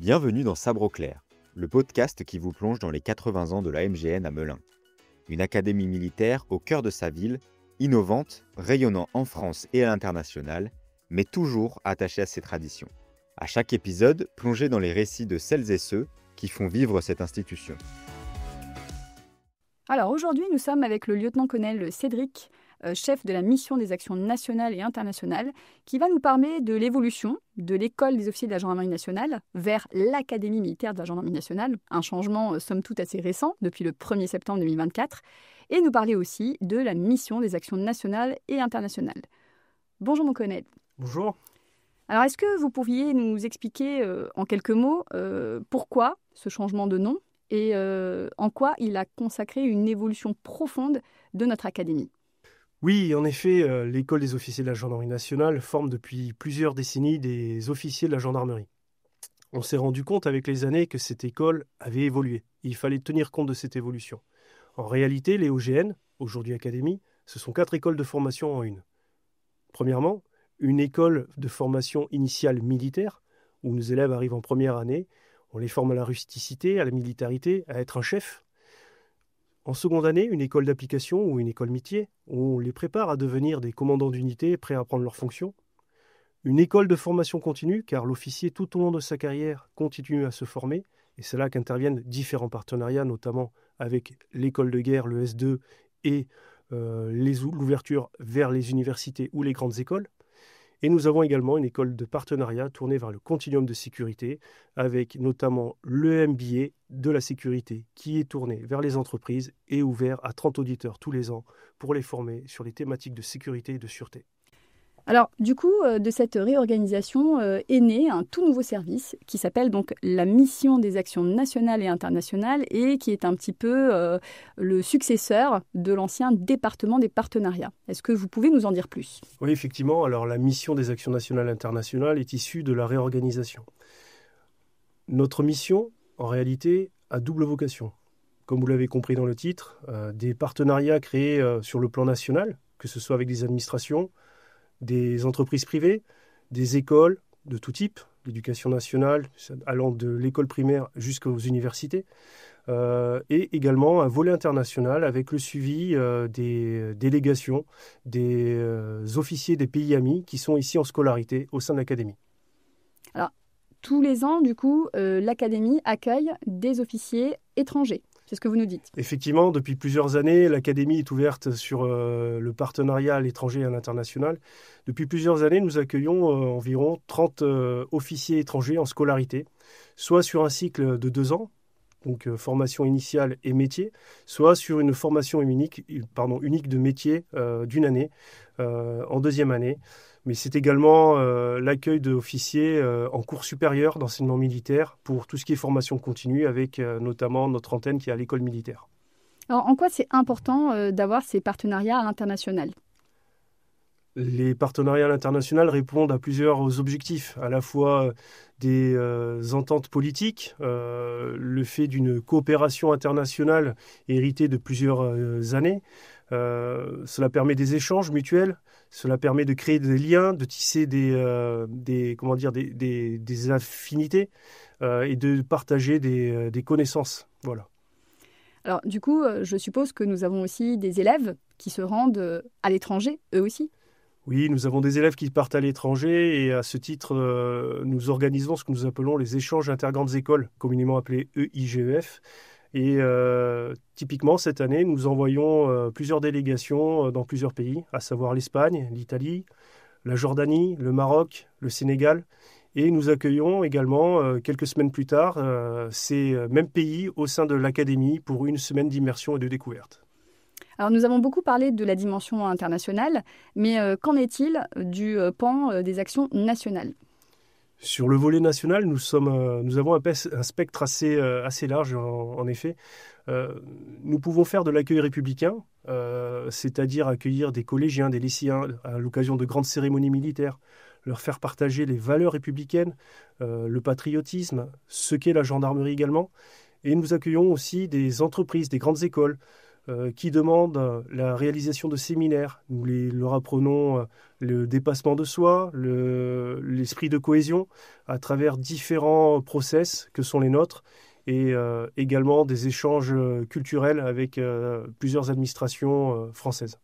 Bienvenue dans Sabre au clair, le podcast qui vous plonge dans les 80 ans de la MGN à Melun. Une académie militaire au cœur de sa ville, innovante, rayonnant en France et à l'international, mais toujours attachée à ses traditions. À chaque épisode, plongez dans les récits de celles et ceux qui font vivre cette institution. Alors aujourd'hui, nous sommes avec le lieutenant-colonel Cédric, chef de la mission des actions nationales et internationales, qui va nous parler de l'évolution de l'école des officiers de la gendarmerie nationale vers l'Académie militaire de la gendarmerie nationale, un changement somme toute assez récent depuis le 1er septembre 2024, et nous parler aussi de la mission des actions nationales et internationales. Bonjour mon colonel. Bonjour. Alors est-ce que vous pourriez nous expliquer en quelques mots pourquoi ce changement de nom et en quoi il a consacré une évolution profonde de notre académie? Oui, en effet, l'école des officiers de la gendarmerie nationale forme depuis plusieurs décennies des officiers de la gendarmerie. On s'est rendu compte avec les années que cette école avait évolué. Il fallait tenir compte de cette évolution. En réalité, les OGN, aujourd'hui Académie, ce sont 4 écoles de formation en une. Premièrement, une école de formation initiale militaire, où nos élèves arrivent en première année. On les forme à la rusticité, à la militarité, à être un chef. En seconde année, une école d'application ou une école métier, où on les prépare à devenir des commandants d'unité prêts à prendre leurs fonctions. Une école de formation continue, car l'officier, tout au long de sa carrière, continue à se former. Et c'est là qu'interviennent différents partenariats, notamment avec l'école de guerre, le S2, et l'ouverture vers les universités ou les grandes écoles. Et nous avons également une école de partenariat tournée vers le continuum de sécurité, avec notamment le MBA de la sécurité qui est tourné vers les entreprises et ouvert à 30 auditeurs tous les ans pour les former sur les thématiques de sécurité et de sûreté. Alors, du coup, de cette réorganisation est né un tout nouveau service qui s'appelle donc la mission des actions nationales et internationales et qui est un petit peu le successeur de l'ancien département des partenariats. Est-ce que vous pouvez nous en dire plus ? Oui, effectivement. Alors, la mission des actions nationales et internationales est issue de la réorganisation. Notre mission, en réalité, a double vocation. Comme vous l'avez compris dans le titre, des partenariats créés sur le plan national, que ce soit avec des administrations, des entreprises privées, des écoles de tout type, l'éducation nationale, allant de l'école primaire jusqu'aux universités, et également un volet international avec le suivi des délégations, des officiers des pays amis qui sont ici en scolarité au sein de l'Académie. Alors, tous les ans, du coup, l'Académie accueille des officiers étrangers. C'est ce que vous nous dites. Effectivement, depuis plusieurs années, l'Académie est ouverte sur le partenariat à l'étranger et à l'international. Depuis plusieurs années, nous accueillons environ 30 officiers étrangers en scolarité, soit sur un cycle de 2 ans, donc formation initiale et métier, soit sur une formation unique de métier d'une année, en deuxième année. Mais c'est également l'accueil d'officiers en cours supérieur d'enseignement militaire pour tout ce qui est formation continue, avec notamment notre antenne qui est à l'école militaire. Alors, en quoi c'est important d'avoir ces partenariats à l'international ? Les partenariats à l'international répondent à plusieurs objectifs, à la fois des ententes politiques, le fait d'une coopération internationale héritée de plusieurs années. Cela permet des échanges mutuels, cela permet de créer des liens, de tisser des affinités et de partager des connaissances. Voilà. Alors, du coup, je suppose que nous avons aussi des élèves qui se rendent à l'étranger, eux aussi ? Oui, nous avons des élèves qui partent à l'étranger et à ce titre, nous organisons ce que nous appelons les échanges intergrandes écoles, communément appelés EIGEF. Et typiquement, cette année, nous envoyons plusieurs délégations dans plusieurs pays, à savoir l'Espagne, l'Italie, la Jordanie, le Maroc, le Sénégal. Et nous accueillons également, quelques semaines plus tard, ces mêmes pays au sein de l'Académie pour une semaine d'immersion et de découverte. Alors, nous avons beaucoup parlé de la dimension internationale, mais qu'en est-il du pan des actions nationales ? Sur le volet national, nous avons un spectre assez large, en effet. Nous pouvons faire de l'accueil républicain, c'est-à-dire accueillir des collégiens, des lycéens à l'occasion de grandes cérémonies militaires, leur faire partager les valeurs républicaines, le patriotisme, ce qu'est la gendarmerie également. Et nous accueillons aussi des entreprises, des grandes écoles, qui demandent la réalisation de séminaires. Nous leur apprenons le dépassement de soi, l'esprit de cohésion à travers différents process que sont les nôtres et également des échanges culturels avec plusieurs administrations françaises.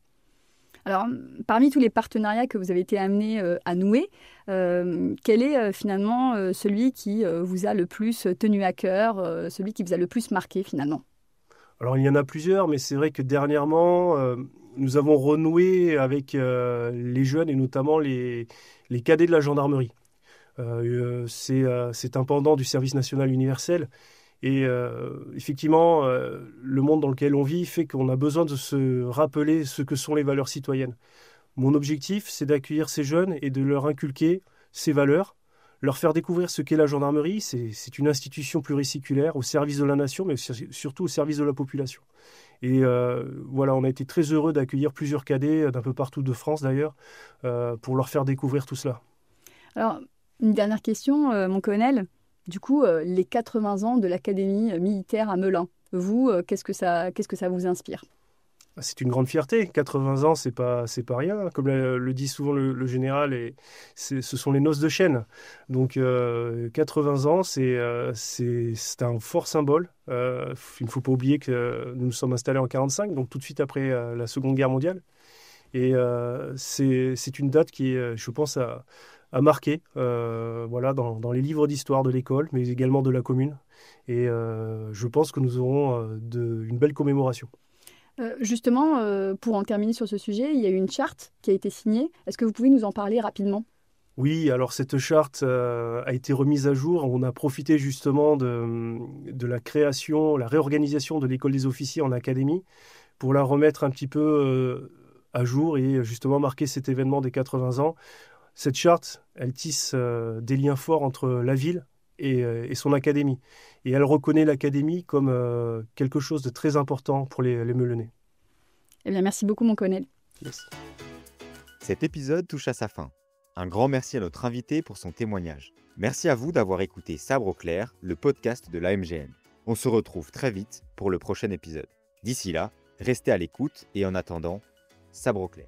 Alors, parmi tous les partenariats que vous avez été amenés à nouer, quel est finalement celui qui vous a le plus tenu à cœur, celui qui vous a le plus marqué finalement? Alors, il y en a plusieurs, mais c'est vrai que dernièrement, nous avons renoué avec les jeunes et notamment les cadets de la gendarmerie. C'est un pendant du service national universel. Et effectivement, le monde dans lequel on vit fait qu'on a besoin de se rappeler ce que sont les valeurs citoyennes. Mon objectif, c'est d'accueillir ces jeunes et de leur inculquer ces valeurs, leur faire découvrir ce qu'est la gendarmerie. C'est une institution pluriséculaire au service de la nation, mais surtout au service de la population. Et voilà, on a été très heureux d'accueillir plusieurs cadets d'un peu partout de France d'ailleurs, pour leur faire découvrir tout cela. Alors, une dernière question, mon colonel. Du coup, les 80 ans de l'Académie militaire à Melun, vous, qu'est-ce que ça vous inspire? C'est une grande fierté. 80 ans, c'est pas rien. Comme le dit souvent le général, ce sont les noces de chêne. Donc, 80 ans, c'est un fort symbole. Il ne faut pas oublier que nous nous sommes installés en 1945, donc tout de suite après la Seconde Guerre mondiale. Et c'est une date qui est, je pense, à marquer voilà, dans les livres d'histoire de l'école, mais également de la commune. Et je pense que nous aurons une belle commémoration. Justement, pour en terminer sur ce sujet, il y a eu une charte qui a été signée. Est-ce que vous pouvez nous en parler rapidement? Oui, alors cette charte a été remise à jour. On a profité justement de la création, la réorganisation de l'école des officiers en académie pour la remettre un petit peu à jour et justement marquer cet événement des 80 ans. Cette charte, elle tisse des liens forts entre la ville et son académie. Et elle reconnaît l'académie comme quelque chose de très important pour les Meulonnais. Eh bien, merci beaucoup, mon colonel. Yes. Cet épisode touche à sa fin. Un grand merci à notre invité pour son témoignage. Merci à vous d'avoir écouté Sabre au clair, le podcast de l'AMGN. On se retrouve très vite pour le prochain épisode. D'ici là, restez à l'écoute et en attendant, Sabre au clair.